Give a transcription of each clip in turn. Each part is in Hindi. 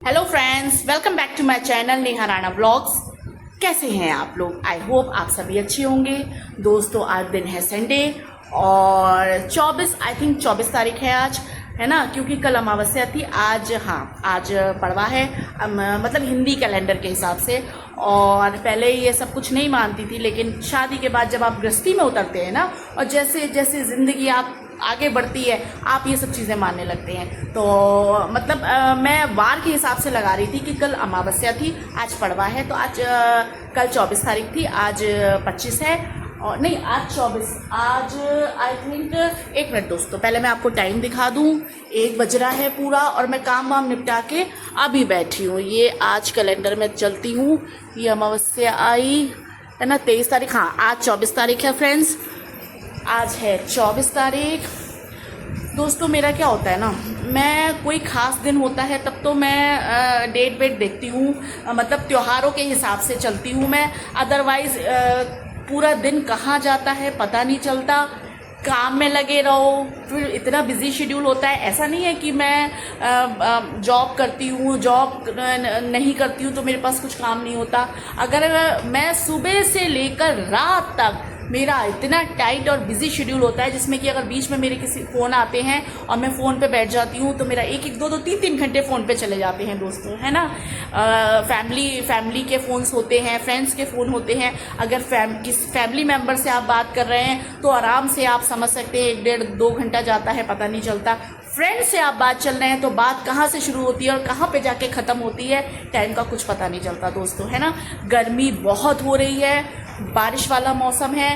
Hello friends, welcome back to my channel Neha Rana vlogs. कैसे हैं आप लोग? आई होप आप सभी अच्छे होंगे। दोस्तों, आज दिन है संडे और 24 तारीख है आज, है ना? क्योंकि कल अमावस्या थी। आज आज पड़वा है, मतलब हिंदी कैलेंडर के हिसाब से। और पहले ये सब कुछ नहीं मानती थी, लेकिन शादी के बाद जब आप गृहस्थी में उतरते हैं ना, और जैसे जैसे ज़िंदगी आप आगे बढ़ती है, आप ये सब चीज़ें मानने लगते हैं। तो मतलब मैं वार के हिसाब से लगा रही थी कि कल अमावस्या थी, आज पड़वा है। तो आज कल 24 तारीख थी, आज 25 है। और नहीं, आज 24, आज आई थिंक। एक मिनट दोस्तों, पहले मैं आपको टाइम दिखा दूं। 1 बज रहा है पूरा और मैं काम वाम निपटा के अभी बैठी हूँ। ये आज कैलेंडर में चलती हूँ। ये अमावस्या आई है ना, 23 तारीख। हाँ, आज 24 तारीख है फ्रेंड्स, आज है 24 तारीख। दोस्तों, मेरा क्या होता है ना, मैं कोई ख़ास दिन होता है तब तो मैं डेट वेट देखती हूँ, मतलब त्योहारों के हिसाब से चलती हूँ मैं। अदरवाइज़ पूरा दिन कहाँ जाता है पता नहीं चलता। काम में लगे रहो, फिर इतना बिजी शेड्यूल होता है। ऐसा नहीं है कि मैं जॉब करती हूँ, जॉब नहीं करती हूँ तो मेरे पास कुछ काम नहीं होता। अगर मैं सुबह से लेकर रात तक, मेरा इतना टाइट और बिजी शेड्यूल होता है, जिसमें कि अगर बीच में मेरे किसी फ़ोन आते हैं और मैं फ़ोन पे बैठ जाती हूँ तो मेरा 1-1, 2-2, 3-3 घंटे फ़ोन पे चले जाते हैं दोस्तों, है ना? फैमिली के फ़ोन्स होते हैं, फ्रेंड्स के फ़ोन होते हैं। अगर किस फैमिली मेम्बर से आप बात कर रहे हैं तो आराम से आप समझ सकते हैं 1-1.5-2 घंटा जाता है, पता नहीं चलता। फ्रेंड से आप बात चल रहे हैं तो बात कहाँ से शुरू होती है और कहाँ पे जाके ख़त्म होती है, टाइम का कुछ पता नहीं चलता दोस्तों, है ना? गर्मी बहुत हो रही है, बारिश वाला मौसम है,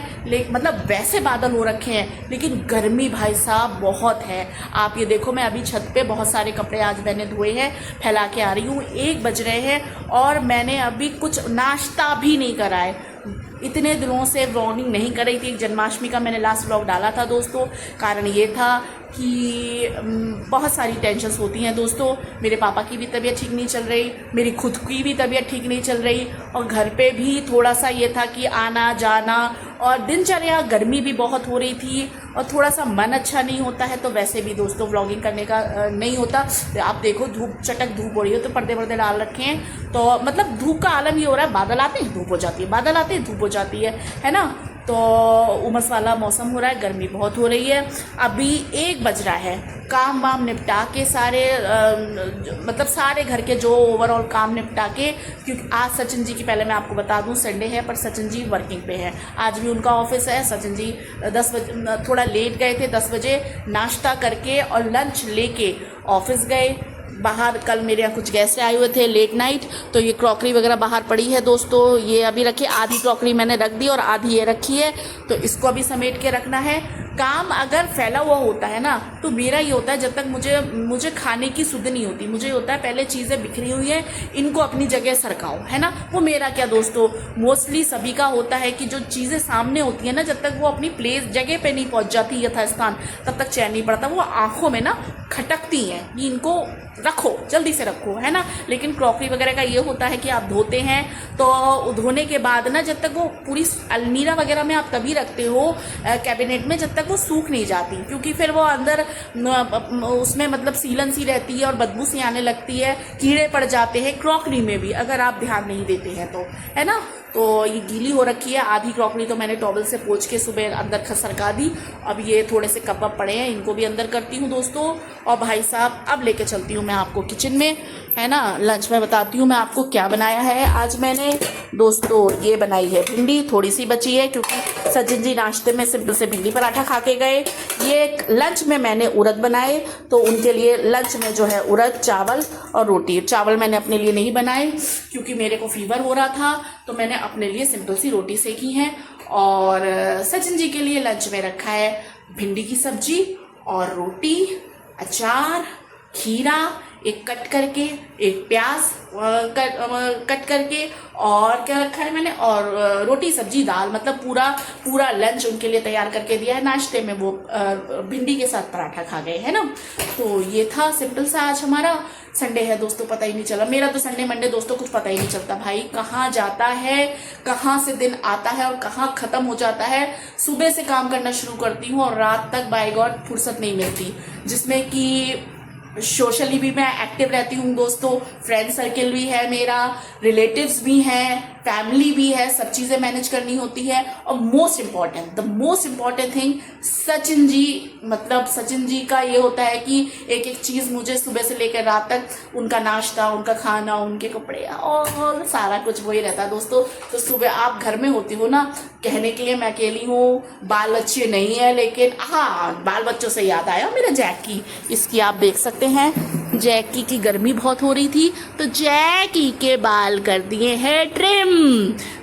मतलब वैसे बादल हो रखे हैं, लेकिन गर्मी भाई साहब बहुत है। आप ये देखो, मैं अभी छत पे बहुत सारे कपड़े आज मैंने धोए हैं, फैला के आ रही हूँ। 1 बज रहे हैं और मैंने अभी कुछ नाश्ता भी नहीं करा है। इतने दिनों से व्लॉगिंग नहीं कर रही थी। जन्माष्टमी का मैंने लास्ट व्लॉग डाला था दोस्तों। कारण ये था कि बहुत सारी टेंशन्स होती हैं दोस्तों। मेरे पापा की भी तबीयत ठीक नहीं चल रही, मेरी खुद की भी तबीयत ठीक नहीं चल रही, और घर पे भी थोड़ा सा ये था कि आना जाना, और दिनचर्या, गर्मी भी बहुत हो रही थी और थोड़ा सा मन अच्छा नहीं होता है। तो वैसे भी दोस्तों व्लॉगिंग करने का नहीं होता। आप देखो, चटक धूप हो रही है तो पर्दे वर्दे डाल रखे हैं। तो मतलब धूप का आलम ये हो रहा है, बादल आते हैं धूप हो जाती है, बादल आते हैं धूप हो जाती है ना? तो उमस वाला मौसम हो रहा है, गर्मी बहुत हो रही है। अभी 1 बज रहा है, काम वाम निपटा के सारे मतलब सारे घर के जो ओवरऑल काम निपटा के, क्योंकि आज सचिन जी की, पहले मैं आपको बता दूं संडे है पर सचिन जी वर्किंग पे है। आज भी उनका ऑफिस है। सचिन जी 10 बजे थोड़ा लेट गए थे, 10 बजे नाश्ता करके और लंच लेके ऑफिस गए। बाहर कल मेरे यहाँ कुछ गेस्ट आए हुए थे लेट नाइट, तो ये क्रॉकरी वगैरह बाहर पड़ी है दोस्तों। ये अभी रखी, आधी क्रॉकरी मैंने रख दी और आधी ये रखी है, तो इसको अभी समेट के रखना है। काम अगर फैला हुआ होता है ना, तो मेरा ये होता है, जब तक मुझे खाने की सुध नहीं होती, मुझे होता है पहले चीज़ें बिखरी हुई हैं, इनको अपनी जगह सरकाओ, है ना? वो मेरा क्या दोस्तों, मोस्टली सभी का होता है कि जो चीज़ें सामने होती है ना, जब तक वो अपनी प्लेस जगह पे नहीं पहुंच जाती यथास्थान, तब तक चैन नहीं पड़ता। वो आंखों में ना खटकती हैं कि इनको रखो, जल्दी से रखो, है ना? लेकिन क्रॉकरी वगैरह का ये होता है कि आप धोते हैं तो धोने के बाद ना, जब तक वो पूरी अलमीरा वगैरह में आप तभी रखते हो कैबिनेट में, जब तक वो सूख नहीं जाती, क्योंकि फिर वो अंदर उसमें मतलब सीलन सी रहती है और बदबू सी आने लगती है, कीड़े पड़ जाते हैं क्रॉकरी में भी, अगर आप ध्यान नहीं देते हैं तो, है ना? तो ये गीली हो रखी है आधी क्रॉकरी, तो मैंने टॉवल से पोंछ के सुबह अंदर खसरका दी। अब ये थोड़े से कप वप पड़े हैं, इनको भी अंदर करती हूँ दोस्तों। और भाई साहब, अब लेके चलती हूँ मैं आपको किचन में, है ना? लंच में बताती हूँ मैं आपको क्या बनाया है आज मैंने दोस्तों। ये बनाई है भिंडी, थोड़ी सी बची है क्योंकि सचिन जी नाश्ते में सिंपल से भिंडी पराठा खा के गए। ये लंच में मैंने उड़द बनाए, तो उनके लिए लंच में जो है उड़द, चावल और रोटी। चावल मैंने अपने लिए नहीं बनाए क्योंकि मेरे को फीवर हो रहा था, तो मैंने अपने लिए सिंपल सी रोटी सेकी है। और सचिन जी के लिए लंच में रखा है भिंडी की सब्जी और रोटी, अचार, खीरा एक कट करके, एक प्याज कट करके, और क्या रखा है मैंने, और रोटी सब्जी दाल, मतलब पूरा लंच उनके लिए तैयार करके दिया है। नाश्ते में वो भिंडी के साथ पराठा खा गए, है ना? तो ये था सिंपल सा आज हमारा संडे है दोस्तों। पता ही नहीं चला मेरा तो संडे मंडे दोस्तों, कुछ पता ही नहीं चलता भाई, कहाँ जाता है, कहाँ से दिन आता है और कहाँ खत्म हो जाता है। सुबह से काम करना शुरू करती हूँ और रात तक बाय गॉड फुर्सत नहीं मिलती, जिसमें कि सोशली भी मैं एक्टिव रहती हूँ दोस्तों, फ्रेंड सर्किल भी है मेरा, रिलेटिव्स भी हैं, फैमिली भी है, सब चीज़ें मैनेज करनी होती है। और the most important thing, Sachin ji, मतलब सचिन जी का ये होता है कि एक एक चीज़ मुझे सुबह से लेकर रात तक, उनका नाश्ता, उनका खाना, उनके कपड़े और सारा कुछ वही रहता है दोस्तों। तो सुबह आप घर में होती हो ना, कहने के लिए मैं अकेली हूँ, बाल बच्चे नहीं है, लेकिन हाँ, बाल बच्चों से याद आया मेरा जैकी, इसकी आप देख सकते हैं, जैकी की गर्मी बहुत हो रही थी तो जैकी के बाल कर दिए हैं ट्रिम।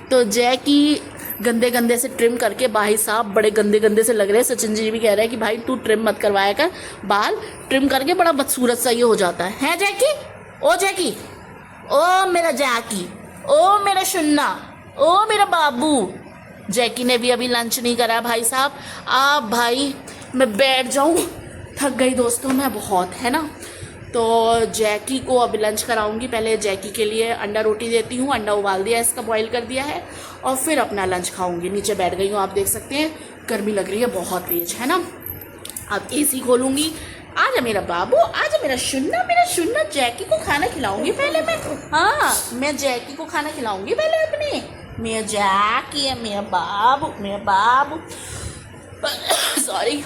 तो जैकी गंदे गंदे से ट्रिम करके, भाई साहब बड़े गंदे गंदे से लग रहे हैं। सचिन जी भी कह रहे हैं कि भाई तू ट्रिम मत करवाया कर, बाल ट्रिम करके बड़ा बदसूरत सा ये हो जाता है जैकी? ओ जैकी, ओ मेरा जैकी, ओ मेरा सुन्ना, ओ मेरा बाबू। जैकी ने भी अभी लंच नहीं करा भाई साहब। आप भाई मैं बैठ जाऊं, थक गई दोस्तों मैं बहुत, है ना। तो जैकी को अभी लंच कराऊंगी। पहले जैकी के लिए अंडा रोटी देती हूँ, अंडा उबाल दिया, इसका बॉईल कर दिया है, और फिर अपना लंच खाऊंगी। नीचे बैठ गई हूँ, आप देख सकते हैं, गर्मी लग रही है बहुत तेज, है ना। अब एसी खोलूंगी। आजा मेरा बाबू, आजा मेरा सुन्ना, जैकी को खाना खिलाऊंगी पहले मैं। हाँ, मैं जैकी को खाना खिलाऊंगी पहले अपने। मेरा जैकी है, मेरा बाबू सॉरी।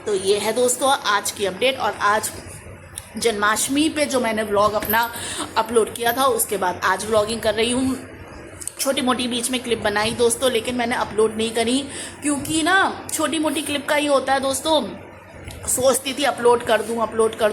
तो ये है दोस्तों आज की अपडेट। और आज जन्माष्टमी पे जो मैंने व्लॉग अपना अपलोड किया था, उसके बाद आज व्लॉगिंग कर रही हूँ। छोटी मोटी बीच में क्लिप बनाई दोस्तों, लेकिन मैंने अपलोड नहीं करी, क्योंकि ना छोटी मोटी क्लिप का ही होता है दोस्तों। सोचती थी अपलोड कर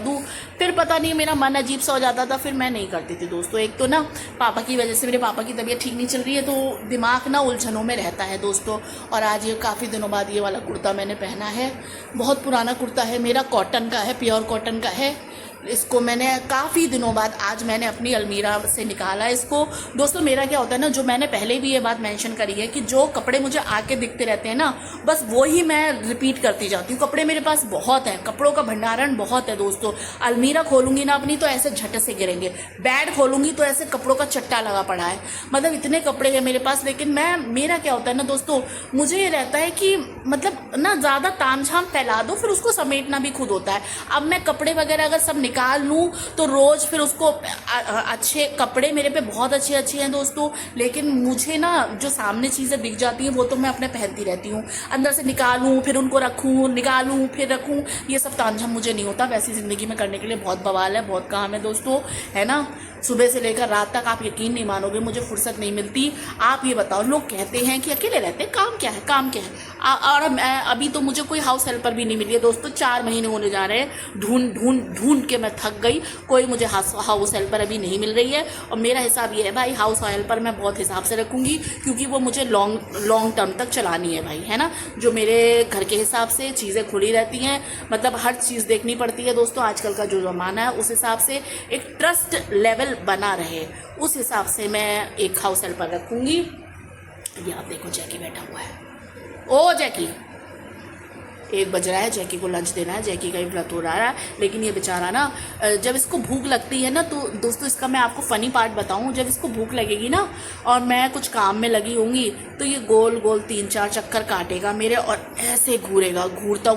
दूँ, फिर पता नहीं मेरा मन अजीब सा हो जाता था, फिर मैं नहीं करती थी दोस्तों। एक तो ना पापा की वजह से, मेरे पापा की तबीयत ठीक नहीं चल रही है, तो दिमाग ना उलझनों में रहता है दोस्तों। और आज ये काफ़ी दिनों बाद ये वाला कुर्ता मैंने पहना है, बहुत पुराना कुर्ता है मेरा, कॉटन का है, प्योर कॉटन का है। इसको मैंने काफ़ी दिनों बाद आज मैंने अपनी अलमीरा से निकाला इसको दोस्तों। मेरा क्या होता है ना, जो मैंने पहले भी ये बात मेंशन करी है कि जो कपड़े मुझे आके दिखते रहते हैं ना, बस वो ही मैं रिपीट करती जाती हूँ। कपड़े मेरे पास बहुत हैं, कपड़ों का भंडारण बहुत है दोस्तों। अलमीरा खोलूंगी ना अपनी तो ऐसे झट से गिरेंगे, बेड खोलूंगी तो ऐसे कपड़ों का चट्टा लगा पड़ा है, मतलब इतने कपड़े हैं मेरे पास। लेकिन मेरा क्या होता है ना दोस्तों, मुझे ये रहता है कि मतलब ना ज़्यादा तामझाम फैला दो, फिर उसको समेटना भी खुद होता है। अब मैं कपड़े वगैरह अगर सब निकाल लूँ तो रोज़ फिर उसको अच्छे कपड़े मेरे पे बहुत अच्छे हैं दोस्तों, लेकिन मुझे ना जो सामने चीज़ें दिख जाती हैं वो तो मैं अपने पहनती रहती हूँ। अंदर से निकालूँ फिर उनको रखूँ, निकालूँ फिर रखूँ, ये सब तामझाम मुझे नहीं होता। वैसी ज़िंदगी में करने के लिए बहुत बवाल है, बहुत काम है दोस्तों, है ना। सुबह से लेकर रात तक आप यकीन नहीं मानोगे, मुझे फुर्सत नहीं मिलती। आप ये बताओ, लोग कहते हैं कि अकेले रहते हैं, काम क्या है। और अभी तो मुझे कोई हाउस हेल्पर भी नहीं मिली है दोस्तों, 4 महीने होने जा रहे हैं, ढूंढ के मैं थक गई, कोई मुझे हाउस हेल्पर अभी नहीं मिल रही है। और मेरा हिसाब ये है भाई, हाउस हेल्पर मैं बहुत हिसाब से रखूँगी, क्योंकि वो मुझे लॉन्ग टर्म तक चलानी है भाई, है ना। जो मेरे घर के हिसाब से चीज़ें खुली रहती हैं, मतलब हर चीज़ देखनी पड़ती है दोस्तों। आजकल का जो ज़माना है उस हिसाब से एक ट्रस्ट लेवल बना रहे, उस हिसाब से मैं एक हाउस हेल्पर रखूँगी। ये आप देखो जैकी बैठा हुआ है, ओ जैकी, 1 बज रहा है, जैकी को लंच देना है, जैकी का ही व्रत हो रहा है। लेकिन ये बेचारा ना, जब इसको भूख लगती है ना, तो दोस्तों इसका मैं आपको फ़नी पार्ट बताऊं, जब इसको भूख लगेगी ना और मैं कुछ काम में लगी होंगी, तो ये गोल गोल 3-4 चक्कर काटेगा मेरे, और ऐसे घूरता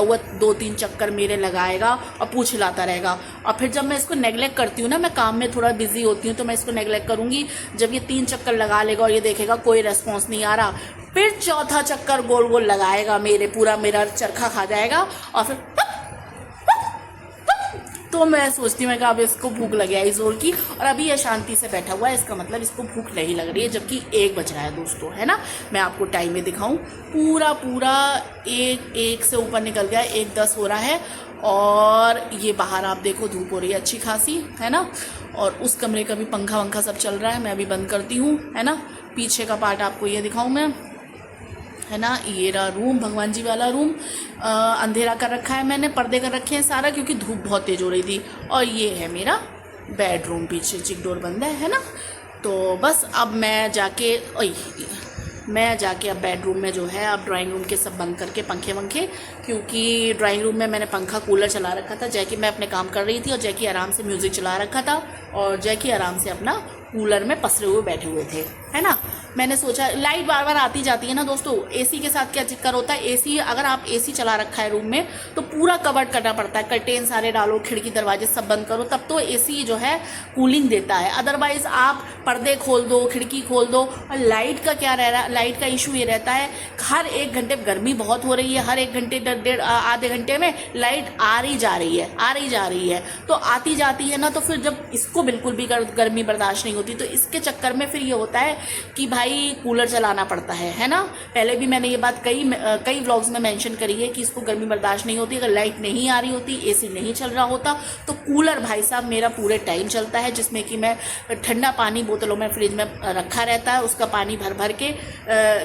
हुआ 2-3 चक्कर मेरे लगाएगा और पूँछ हिलाता रहेगा। और फिर जब मैं इसको नेगलेक्ट करती हूँ ना, मैं काम में थोड़ा बिजी होती हूँ, तो मैं इसको नेगलेक्ट करूँगी। जब ये 3 चक्कर लगा लेगा और ये देखेगा कोई रेस्पॉन्स नहीं आ रहा, फिर 4था चक्कर गोल गोल लगाएगा मेरे, पूरा मेरा चरखा खा जाएगा, और फिर तो मैं सोचती हूँ कि अब इसको भूख लगी है जोर की, और अभी ये शांति से बैठा हुआ है, इसका मतलब इसको भूख नहीं लग रही है, जबकि 1 बज रहा है दोस्तों, है ना। मैं आपको टाइम में दिखाऊं, पूरा 1 से ऊपर निकल गया, 1:10 हो रहा है। और ये बाहर आप देखो धूप हो रही है अच्छी खासी, है ना। और उस कमरे का भी पंखा वंखा सब चल रहा है, मैं अभी बंद करती हूँ, है ना। पीछे का पार्ट आपको ये दिखाऊं मैं, है ना। ये रहा रूम, भगवान जी वाला रूम, अंधेरा कर रखा है मैंने, पर्दे कर रखे हैं सारा, क्योंकि धूप बहुत तेज हो रही थी। और ये है मेरा बेडरूम, पीछे चिक डोर बंद है ना। तो बस अब मैं जाके अब बेडरूम में जो है, अब ड्राइंग रूम के सब बंद करके पंखे वंखे, क्योंकि ड्राइंग रूम में मैंने पंखा कूलर चला रखा था। जैकी मैं अपने काम कर रही थी और जैकी आराम से म्यूज़िक चला रखा था, और जैकी आराम से अपना कूलर में पसरे हुए बैठे हुए थे, है ना। मैंने सोचा लाइट बार बार आती जाती है ना दोस्तों। एसी के साथ क्या चक्कर होता है, एसी अगर आप एसी चला रखा है रूम में तो पूरा कवर्ड करना पड़ता है, कर्टेन सारे डालो, खिड़की दरवाजे सब बंद करो, तब तो एसी जो है कूलिंग देता है। अदरवाइज आप पर्दे खोल दो, खिड़की खोल दो। और लाइट का क्या रह रहा है, लाइट का इशू ये रहता है हर 1 घंटे, गर्मी बहुत हो रही है, हर 1 घंटे डेढ़ आधे घंटे में लाइट आ रही जा रही है, तो आती जाती है ना। तो फिर जब इसको बिल्कुल भी गर्मी बर्दाश्त नहीं होती तो इसके चक्कर में फिर ये होता है कि भाई कूलर चलाना पड़ता है ना। पहले भी मैंने ये बात कई व्लॉग्स में मेंशन करी है कि इसको गर्मी बर्दाश्त नहीं होती। अगर लाइट नहीं आ रही होती, एसी नहीं चल रहा होता, तो कूलर भाई साहब मेरा पूरे टाइम चलता है, जिसमें कि मैं ठंडा पानी बोतलों में फ्रिज में रखा रहता है, उसका पानी भर भर के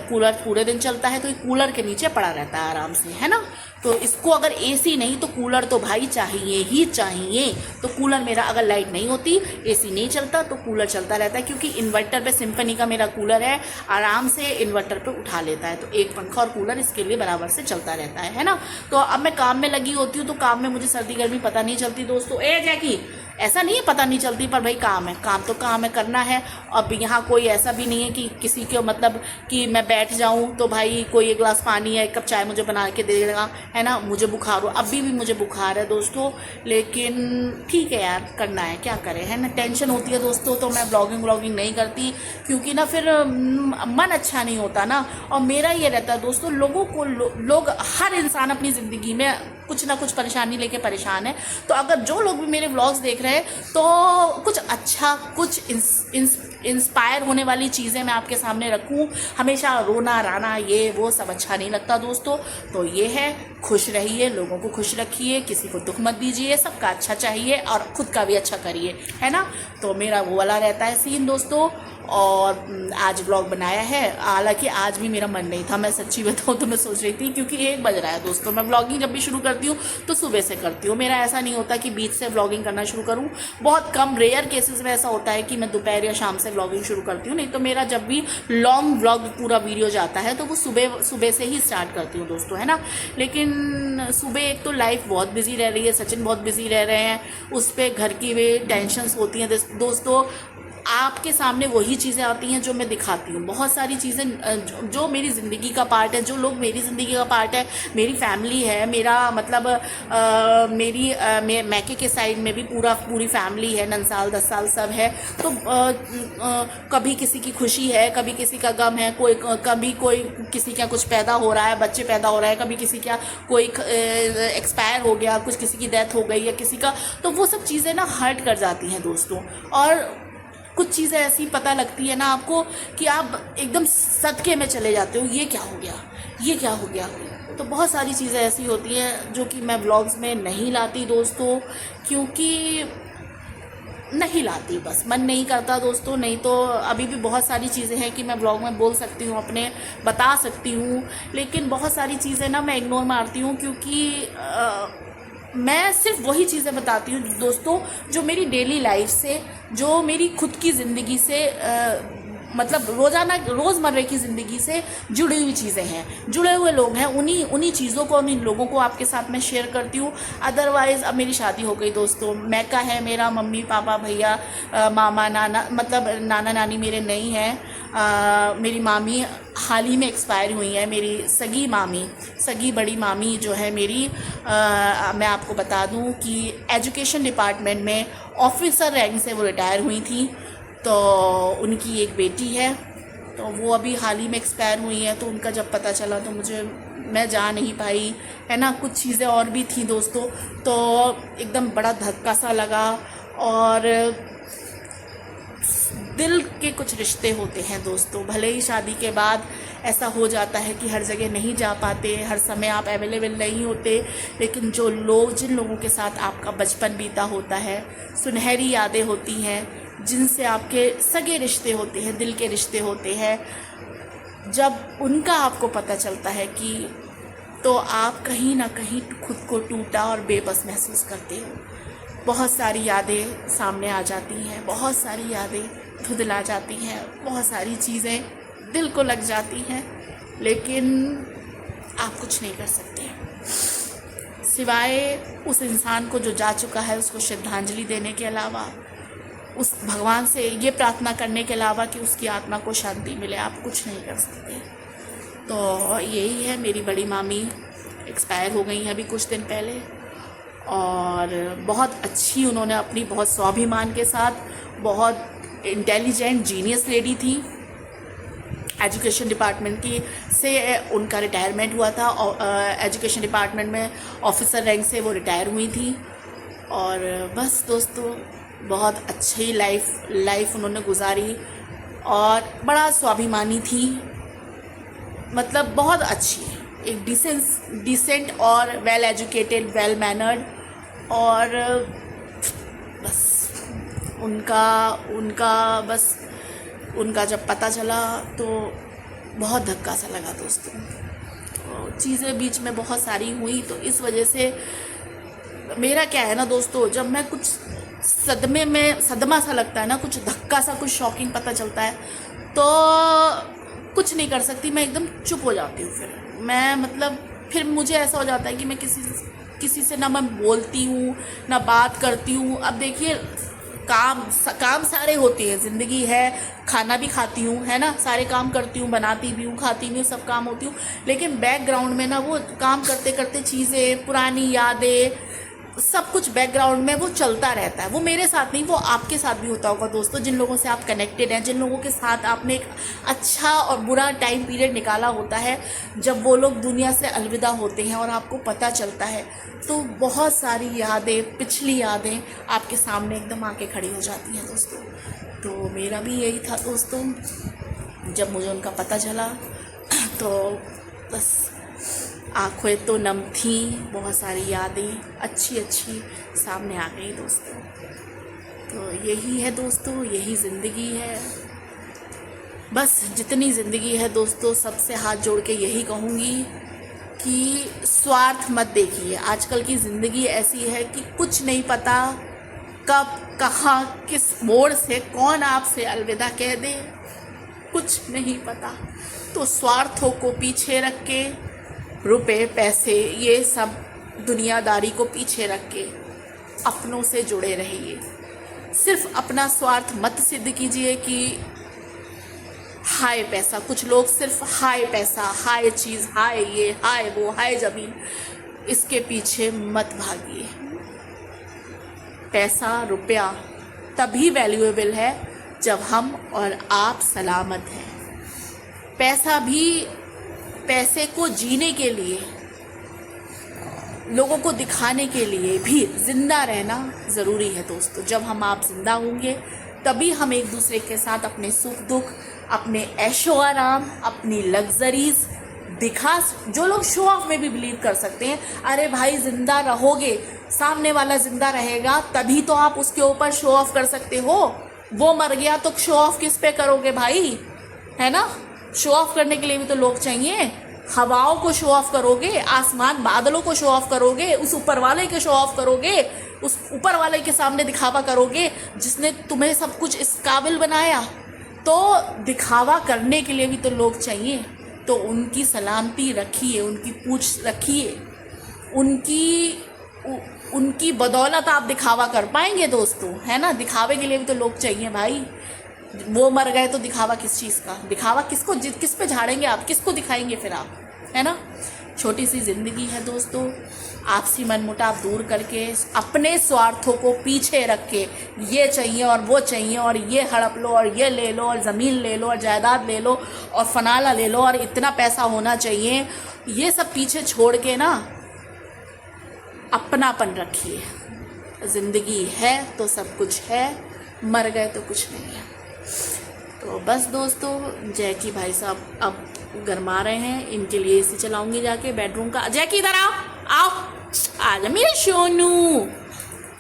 कूलर पूरे दिन चलता है, तो ये कूलर के नीचे पड़ा रहता है आराम से, है ना। तो इसको अगर एसी नहीं तो कूलर तो भाई चाहिए ही चाहिए। तो कूलर मेरा अगर लाइट नहीं होती, एसी नहीं चलता, तो कूलर चलता रहता है, क्योंकि इन्वर्टर पे सिम्फनी का मेरा कूलर है, आराम से इन्वर्टर पे उठा लेता है। तो एक पंखा और कूलर इसके लिए बराबर से चलता रहता है ना। तो अब मैं काम में लगी होती हूँ तो काम में मुझे सर्दी गर्मी पता नहीं चलती दोस्तों। जैकी ऐसा नहीं है पता नहीं चलती, पर भाई काम है, काम तो काम है, करना है। अब यहाँ कोई ऐसा भी नहीं है कि किसी को मतलब कि मैं बैठ जाऊँ तो भाई कोई 1 गिलास पानी या 1 कप चाय मुझे बना के दे देगा, है ना। मुझे बुखार हो, अभी भी मुझे बुखार है दोस्तों, लेकिन ठीक है यार, करना है, क्या करें, है ना। टेंशन होती है दोस्तों तो मैं व्लॉगिंग नहीं करती, क्योंकि ना फिर मन अच्छा नहीं होता ना। और मेरा ये रहता है दोस्तों, लोगों को लोग हर इंसान अपनी ज़िंदगी में कुछ ना कुछ परेशानी लेके परेशान है। तो अगर जो लोग भी मेरे व्लॉग्स देख रहे हैं तो कुछ अच्छा, कुछ इंस्पायर होने वाली चीज़ें मैं आपके सामने रखूं। हमेशा रोना राना ये वो सब अच्छा नहीं लगता दोस्तों। तो ये है, खुश रहिए, लोगों को खुश रखिए, किसी को दुख मत दीजिए, सबका अच्छा चाहिए और खुद का भी अच्छा करिए, है ना। तो मेरा वो वाला रहता है सीन दोस्तों। और आज व्लॉग बनाया है, हालांकि आज भी मेरा मन नहीं था, मैं सच्ची बताऊँ तो। मैं सोच रही थी, क्योंकि 1 बज रहा है दोस्तों, मैं व्लॉगिंग जब भी शुरू करती हूँ तो सुबह से करती हूँ। मेरा ऐसा नहीं होता कि बीच से व्लॉगिंग करना शुरू करूँ, बहुत कम रेयर केसेस में ऐसा होता है कि मैं दोपहर या शाम से व्लॉगिंग शुरू करती हूँ। नहीं तो मेरा जब भी लॉन्ग व्लॉग पूरा वीडियो जाता है तो वो सुबह से ही स्टार्ट करती हूँ दोस्तों, है ना। लेकिन सुबह एक तो लाइफ बहुत बिजी रह रही है, सचिन बहुत बिजी रह रहे हैं, उस पर घर की भी टेंशन्स होती हैं दोस्तों। आपके सामने वही चीज़ें आती हैं जो मैं दिखाती हूँ। बहुत सारी चीज़ें जो मेरी ज़िंदगी का पार्ट है, जो लोग मेरी ज़िंदगी का पार्ट है, मेरी फैमिली है, मेरा मतलब मेरी मैके के साइड में भी पूरी फैमिली है, 9 साल 10 साल सब है। तो कभी किसी की खुशी है, कभी किसी का गम है, कभी कोई किसी का कुछ पैदा हो रहा है, बच्चे पैदा हो रहा है, कभी किसी का कोई एक्सपायर हो गया, कुछ किसी की डेथ हो गई या किसी का, तो वो सब चीज़ें ना हर्ट कर जाती हैं दोस्तों। और कुछ चीज़ें ऐसी पता लगती है ना आपको कि आप एकदम सदके में चले जाते हो, ये क्या हो गया, ये क्या हो गया। तो बहुत सारी चीज़ें ऐसी होती हैं जो कि मैं व्लॉग्स में नहीं लाती दोस्तों, क्योंकि नहीं लाती, बस मन नहीं करता दोस्तों। नहीं तो अभी भी बहुत सारी चीज़ें हैं कि मैं व्लॉग में बोल सकती हूँ, अपने बता सकती हूँ, लेकिन बहुत सारी चीज़ें ना मैं इग्नोर मारती हूँ, क्योंकि मैं सिर्फ वही चीज़ें बताती हूँ दोस्तों जो मेरी डेली लाइफ से, जो मेरी खुद की ज़िंदगी से मतलब रोज़मर्रा की ज़िंदगी से जुड़ी हुई चीज़ें हैं, जुड़े हुए लोग हैं, उन्हीं चीज़ों को, उन्हीं लोगों को आपके साथ मैं शेयर करती हूँ। अदरवाइज़ अब मेरी शादी हो गई दोस्तों, मैका है मेरा, मम्मी पापा भैया मामा नाना, मतलब नाना नानी मेरे नहीं हैं। मेरी मामी हाल ही में एक्सपायर हुई है, मेरी सगी बड़ी मामी जो है मेरी, मैं आपको बता दूं कि एजुकेशन डिपार्टमेंट में ऑफिसर रैंक से वो रिटायर हुई थी। तो उनकी एक बेटी है, तो वो अभी हाल ही में एक्सपायर हुई है। तो उनका जब पता चला तो मैं जा नहीं पाई, है ना। कुछ चीज़ें और भी थी दोस्तों, तो एकदम बड़ा धक्का सा लगा। और दिल के कुछ रिश्ते होते हैं दोस्तों, भले ही शादी के बाद ऐसा हो जाता है कि हर जगह नहीं जा पाते, हर समय आप अवेलेबल नहीं होते, लेकिन जिन लोगों के साथ आपका बचपन बीता होता है, सुनहरी यादें होती हैं, जिनसे आपके सगे रिश्ते होते हैं, दिल के रिश्ते होते हैं, जब उनका आपको पता चलता है कि तो आप कहीं ना कहीं खुद को टूटा और बेबस महसूस करते हो। बहुत सारी यादें सामने आ जाती हैं, बहुत सारी यादें धुंधला जाती हैं, बहुत सारी चीज़ें दिल को लग जाती हैं, लेकिन आप कुछ नहीं कर सकते सिवाय उस इंसान को जो जा चुका है उसको श्रद्धांजलि देने के अलावा। उस भगवान से ये प्रार्थना करने के अलावा कि उसकी आत्मा को शांति मिले, आप कुछ नहीं कर सकते। तो यही है, मेरी बड़ी मामी एक्सपायर हो गई हैं अभी कुछ दिन पहले, और बहुत अच्छी उन्होंने अपनी बहुत स्वाभिमान के साथ, बहुत इंटेलिजेंट जीनियस लेडी थी। एजुकेशन डिपार्टमेंट की से उनका रिटायरमेंट हुआ था, और एजुकेशन डिपार्टमेंट में ऑफिसर रैंक से वो रिटायर हुई थी। और बस दोस्तों, बहुत अच्छी लाइफ उन्होंने गुजारी और बड़ा स्वाभिमानी थी, मतलब बहुत अच्छी, एक डिसेंट और वेल एजुकेटेड, वेल मैनर्ड। और बस उनका जब पता चला तो बहुत धक्का सा लगा दोस्तों। चीज़ें बीच में बहुत सारी हुई, तो इस वजह से मेरा क्या है ना दोस्तों, जब मैं कुछ सदमा सा लगता है ना, कुछ धक्का सा, कुछ शॉकिंग पता चलता है, तो कुछ नहीं कर सकती, मैं एकदम चुप हो जाती हूँ। फिर मुझे ऐसा हो जाता है कि मैं किसी से ना मैं बोलती हूँ ना बात करती हूँ। अब देखिए, काम सारे होते हैं, ज़िंदगी है, खाना भी खाती हूँ, है ना, सारे काम करती हूँ, बनाती भी हूँ, खाती भी हूँ, सब काम होती हूँ, लेकिन बैकग्राउंड में ना वो काम करते करते चीज़ें, पुरानी यादें, सब कुछ बैकग्राउंड में वो चलता रहता है। वो मेरे साथ नहीं, वो आपके साथ भी होता होगा दोस्तों, जिन लोगों से आप कनेक्टेड हैं, जिन लोगों के साथ आपने एक अच्छा और बुरा टाइम पीरियड निकाला होता है, जब वो लोग दुनिया से अलविदा होते हैं और आपको पता चलता है, तो बहुत सारी यादें, पिछली यादें आपके सामने एकदम आके खड़ी हो जाती हैं दोस्तों। तो मेरा भी यही था दोस्तों, जब मुझे उनका पता चला तो बस आँखें तो नम थी, बहुत सारी यादें अच्छी सामने आ गई दोस्तों। तो यही है दोस्तों, यही ज़िंदगी है। बस जितनी ज़िंदगी है दोस्तों, सबसे हाथ जोड़ के यही कहूँगी कि स्वार्थ मत देखिए। आजकल की ज़िंदगी ऐसी है कि कुछ नहीं पता कब, कहाँ, किस मोड़ से कौन आपसे अलविदा कह दे, कुछ नहीं पता। तो स्वार्थों को पीछे रख के, रुपए, पैसे, ये सब दुनियादारी को पीछे रख के अपनों से जुड़े रहिए। सिर्फ अपना स्वार्थ मत सिद्ध कीजिए कि हाय पैसा, कुछ लोग सिर्फ हाय पैसा, हाय चीज़, हाय ये, हाय वो, हाय ज़मीन, इसके पीछे मत भागिए। पैसा, रुपया तभी वैल्यूएबल है जब हम और आप सलामत हैं। पैसे को जीने के लिए, लोगों को दिखाने के लिए भी जिंदा रहना ज़रूरी है दोस्तों। जब हम आप जिंदा होंगे तभी हम एक दूसरे के साथ अपने सुख दुख, अपने ऐशो आराम, अपनी लग्जरीज जो लोग शो ऑफ में भी बिलीव कर सकते हैं, अरे भाई जिंदा रहोगे, सामने वाला जिंदा रहेगा तभी तो आप उसके ऊपर शो ऑफ कर सकते हो। वो मर गया तो शो ऑफ किस पे करोगे भाई, है ना। शो ऑफ करने के लिए भी तो लोग चाहिए। हवाओं को शो ऑफ करोगे, आसमान बादलों को शो ऑफ करोगे, उस ऊपर वाले के शो ऑफ करोगे, उस ऊपर वाले के सामने दिखावा करोगे जिसने तुम्हें सब कुछ इस काबिल बनाया। तो दिखावा करने के लिए भी तो लोग चाहिए। तो उनकी सलामती रखिए, उनकी पूछ रखिए, उनकी बदौलत आप दिखावा कर पाएंगे दोस्तों, है ना। दिखावे के लिए भी तो लोग चाहिए भाई। वो मर गए तो दिखावा किस चीज़ का, दिखावा किस पे झाड़ेंगे आप, किसको दिखाएंगे फिर आप, है ना। छोटी सी ज़िंदगी है दोस्तों, आपसी मनमुटाव दूर करके, अपने स्वार्थों को पीछे रख के, ये चाहिए और वो चाहिए और ये हड़प लो और ये ले लो और ज़मीन ले लो और जायदाद ले लो और फनाला ले लो और इतना पैसा होना चाहिए, ये सब पीछे छोड़ के ना अपनापन रखिए। ज़िंदगी है तो सब कुछ है, मर गए तो कुछ नहीं है। तो बस दोस्तों, जैकी भाई साहब अब गरमा रहे हैं, इनके लिए एसी चलाऊंगी जाके बेडरूम का। जैकी इधर आओ आजा मेरे सोनू,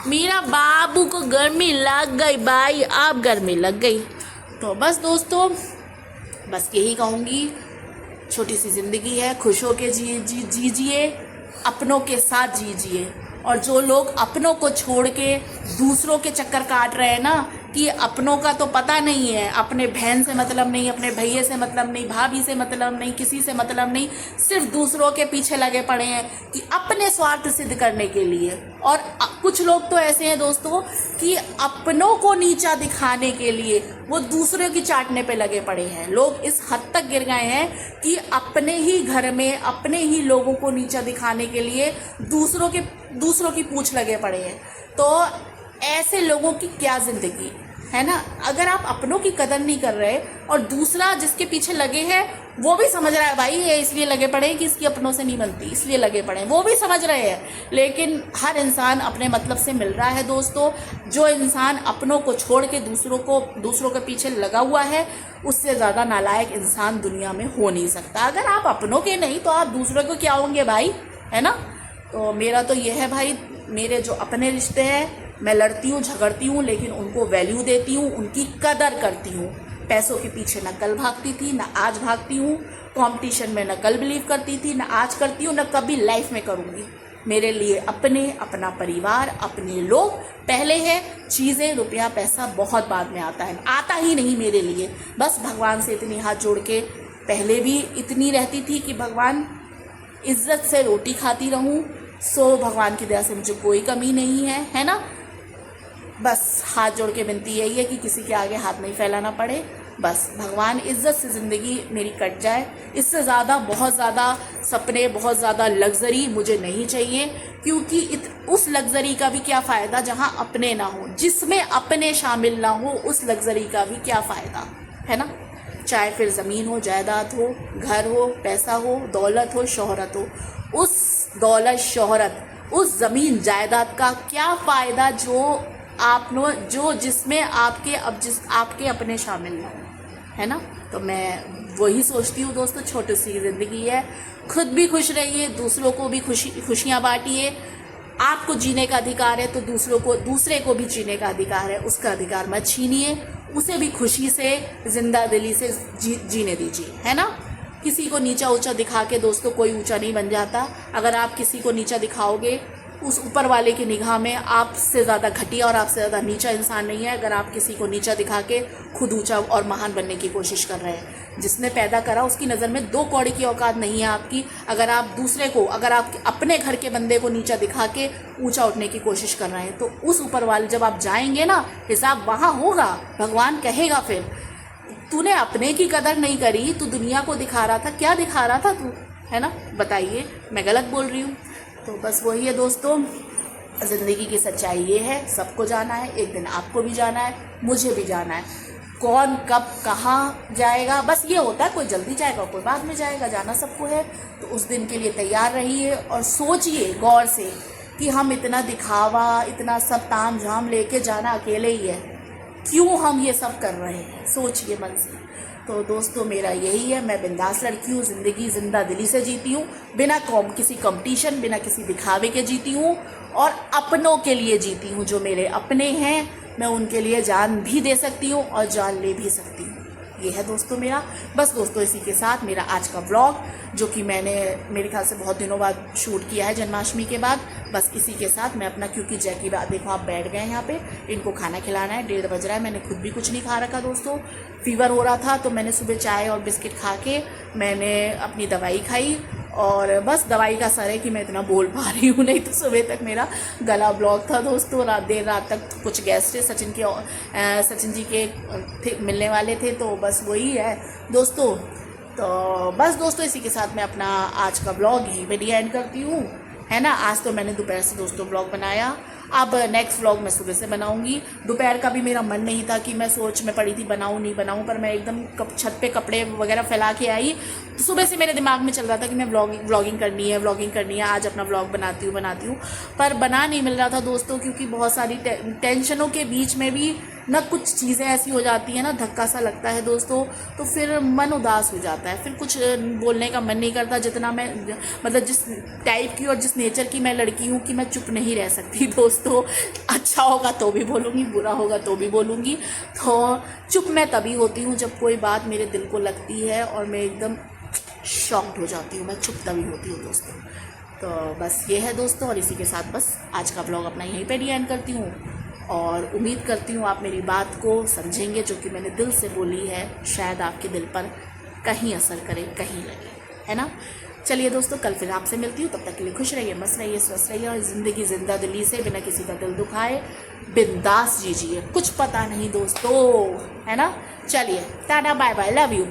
मेरा बाबू को गर्मी लग गई भाई, आप गर्मी लग गई। तो बस दोस्तों, बस यही कहूँगी, छोटी सी ज़िंदगी है, खुश होके जीजिए, अपनों के साथ जीजिए। और जो लोग अपनों को छोड़ के दूसरों के चक्कर काट रहे हैं ना, कि अपनों का तो पता नहीं है, अपने बहन से मतलब नहीं, अपने भैये से मतलब नहीं, भाभी से मतलब नहीं, किसी से मतलब नहीं, सिर्फ दूसरों के पीछे लगे पड़े हैं कि अपने स्वार्थ सिद्ध करने के लिए। और कुछ लोग तो ऐसे हैं दोस्तों कि अपनों को नीचा दिखाने के लिए वो दूसरों की चाटने पे लगे पड़े हैं। लोग इस हद तक गिर गए हैं कि अपने ही घर में अपने ही लोगों को नीचा दिखाने के लिए दूसरों की पूछ लगे पड़े हैं। तो ऐसे लोगों की क्या जिंदगी है ना। अगर आप अपनों की कदर नहीं कर रहे और दूसरा जिसके पीछे लगे हैं वो भी समझ रहा है भाई ये इसलिए लगे पड़े हैं कि इसकी अपनों से नहीं बनती, इसलिए लगे पड़े हैं, वो भी समझ रहे हैं, लेकिन हर इंसान अपने मतलब से मिल रहा है दोस्तों। जो इंसान अपनों को छोड़ के दूसरों के पीछे लगा हुआ है, उससे ज़्यादा नालायक इंसान दुनिया में हो नहीं सकता। अगर आप अपनों के नहीं तो आप दूसरों को क्या होंगे भाई, है ना। तो मेरा तो ये है भाई, मेरे जो अपने रिश्ते हैं मैं लड़ती हूँ, झगड़ती हूँ, लेकिन उनको वैल्यू देती हूँ, उनकी कदर करती हूँ। पैसों के पीछे न कल भागती थी, न आज भागती हूँ। कंपटीशन में न कल बिलीव करती थी, न आज करती हूँ, न कभी लाइफ में करूँगी। मेरे लिए अपना परिवार, अपने लोग पहले है, चीज़ें रुपया पैसा बहुत बाद में आता है, आता ही नहीं मेरे लिए। बस भगवान से इतनी हाथ जोड़ के, पहले भी इतनी रहती थी कि भगवान इज्जत से रोटी खाती रहूँ, सो भगवान की दया से मुझे कोई कमी नहीं है ना। बस हाथ जोड़ के विनती यही है कि किसी के आगे हाथ नहीं फैलाना पड़े। बस भगवान इज्जत से ज़िंदगी मेरी कट जाए, इससे ज़्यादा बहुत ज़्यादा सपने, बहुत ज़्यादा लग्जरी मुझे नहीं चाहिए, क्योंकि उस लग्जरी का भी क्या फ़ायदा जहाँ अपने ना हो, जिसमें अपने शामिल ना हो, उस लग्जरी का भी क्या फ़ायदा, है ना। चाहे फिर ज़मीन हो, जायदाद हो, घर हो, पैसा हो, दौलत हो, शोहरत हो, उस दौलत शोहरत, उस ज़मीन जायदाद का क्या फ़ायदा जो जिसमें आपके अपने शामिल ना हो, है ना। तो मैं वही सोचती हूँ दोस्तों, छोटी सी ज़िंदगी है, खुद भी खुश रहिए, दूसरों को भी खुशियाँ बांटिए। आपको जीने का अधिकार है तो दूसरे को भी जीने का अधिकार है, उसका अधिकार मत छीनिए, उसे भी खुशी से, जिंदा दिली से जीने दीजिए, है ना। किसी को नीचा ऊंचा दिखा के दोस्तों कोई ऊंचा नहीं बन जाता। अगर आप किसी को नीचा दिखाओगे, उस ऊपर वाले की निगाह में आपसे ज़्यादा घटिया और आपसे ज़्यादा नीचा इंसान नहीं है, अगर आप किसी को नीचा दिखा के खुद ऊंचा और महान बनने की कोशिश कर रहे हैं। जिसने पैदा करा उसकी नज़र में 2 कौड़ी की औकात नहीं है आपकी। अगर आप अपने घर के बंदे को नीचा दिखा के ऊंचा उठने की कोशिश कर रहे हैं, तो उस ऊपर वाले जब आप जाएंगे ना, हिसाब वहाँ होगा। भगवान कहेगा फिर, तूने अपने की कदर नहीं करी, तू दुनिया को दिखा रहा था, क्या दिखा रहा था तू, है ना। बताइए मैं गलत बोल रही हूँ। तो बस वही है दोस्तों, ज़िंदगी की सच्चाई ये है, सबको जाना है, एक दिन आपको भी जाना है, मुझे भी जाना है। कौन कब कहाँ जाएगा, बस ये होता है, कोई जल्दी जाएगा, कोई बाद में जाएगा, जाना सबको है। तो उस दिन के लिए तैयार रहिए और सोचिए गौर से कि हम इतना दिखावा, इतना सब ताम झाम लेके जाना अकेले ही है, क्यों हम ये सब कर रहे हैं, सोचिए मन से। तो दोस्तों मेरा यही है, मैं बिंदास लड़की हूँ, ज़िंदगी जिंदा दिली से जीती हूँ, बिना किसी कंपटीशन, बिना किसी दिखावे के जीती हूँ, और अपनों के लिए जीती हूँ। जो मेरे अपने हैं मैं उनके लिए जान भी दे सकती हूँ और जान ले भी सकती हूँ। ये है दोस्तों मेरा। बस दोस्तों इसी के साथ मेरा आज का व्लॉग, जो कि मैंने मेरे ख्याल से बहुत दिनों बाद शूट किया है जन्माष्टमी के बाद, बस इसी के साथ मैं अपना, क्योंकि जैकी देखो आप बैठ गए यहाँ पे, इनको खाना खिलाना है, 1:30 बज रहा है, मैंने खुद भी कुछ नहीं खा रखा दोस्तों। फीवर हो रहा था तो मैंने सुबह चाय और बिस्किट खा के मैंने अपनी दवाई खाई, और बस दवाई का असर है कि मैं इतना बोल पा रही हूँ, नहीं तो सुबह तक मेरा गला ब्लॉक था दोस्तों। देर रात तक कुछ गेस्ट सचिन जी के मिलने वाले थे, तो बस वही है दोस्तों। तो बस दोस्तों इसी के साथ मैं अपना आज का ब्लॉग यहीं पे एंड करती हूँ, है ना। आज तो मैंने दोपहर से दोस्तों ब्लॉग बनाया, अब नेक्स्ट व्लॉग मैं सुबह से बनाऊंगी। दोपहर का भी मेरा मन नहीं था कि मैं सोच में पड़ी थी बनाऊं नहीं बनाऊं, पर मैं एकदम छत पे कपड़े वगैरह फैला के आई, तो सुबह से मेरे दिमाग में चल रहा था कि मैं व्लॉगिंग करनी है, आज अपना व्लॉग बनाती हूँ, पर बना नहीं मिल रहा था दोस्तों, क्योंकि बहुत सारी टेंशनों के बीच में भी ना कुछ चीज़ें ऐसी हो जाती हैं ना, धक्का सा लगता है दोस्तों, तो फिर मन उदास हो जाता है, फिर कुछ बोलने का मन नहीं करता। जितना मैं मतलब जिस टाइप की और जिस नेचर की मैं लड़की हूँ कि मैं चुप नहीं रह सकती दोस्तों, अच्छा होगा तो भी बोलूँगी, बुरा होगा तो भी बोलूँगी। तो चुप मैं तभी होती हूँ जब कोई बात मेरे दिल को लगती है और मैं एकदम शॉक्ड हो जाती हूँ, मैं चुप तभी होती हूँ दोस्तों। तो बस ये है दोस्तों, और इसी के साथ बस आज का ब्लॉग अपना यहीं पे एंड करती हूँ। और उम्मीद करती हूँ आप मेरी बात को समझेंगे, जो कि मैंने दिल से बोली है शायद आपके दिल पर कहीं असर करे, कहीं लगे, है ना। चलिए दोस्तों, कल फिर आपसे मिलती हूँ, तब तक के लिए खुश रहिए, मस्त रहिए, स्वस्थ रहिए और ज़िंदगी जिंदा दिली से बिना किसी का दिल दुखाए बिंदास जीजिए। कुछ पता नहीं दोस्तों, है ना। चलिए tata bye bye, love you.